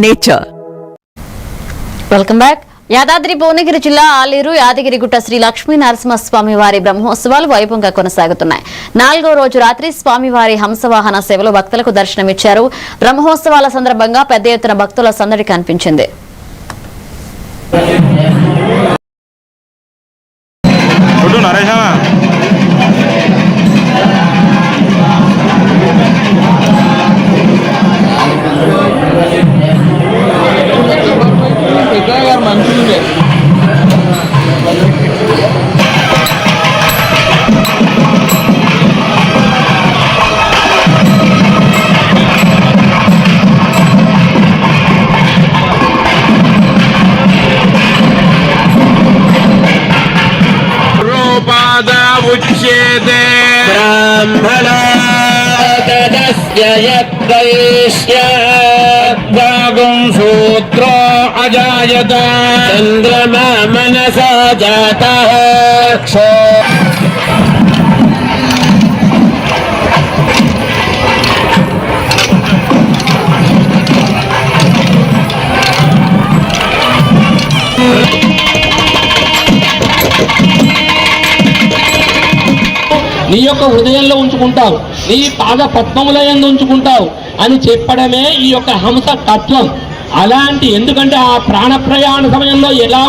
Nature. Welcome back. Yadadri Bhuvanagiri జిల్లా ఆలేరు యాదగిరిగుట్ట శ్రీ లక్ష్మీ నరసింహస్వామి వారి బ్రహ్మోత్సవాలు వైభవంగా కొనసాగుతున్నాయి. 4వ రోజు రాత్రి స్వామివారి హంసవాహన సేవలో భక్తులకు దర్శనమిచ్చారు. బ్రహ్మోత్సవాల సందర్భంగా పెద్ద ఎత్తున భక్తుల సందడి కనిపించింది. उच्यते ब्राह्मणा तदस्य यद्वैश्यं शूद्रो अजायत चन्द्रमा मनसा जातः क्षो నీ యొక్క హృదయంలో ఉంచుకుంటావు, నీ పాద పద్మములయందు ఉంచుకుంటావు అని చెప్పడమే ఈ యొక్క హంస తత్వం. అలాంటి ఎందుకంటే ఆ ప్రాణ ప్రయాణ సమయంలో ఎలా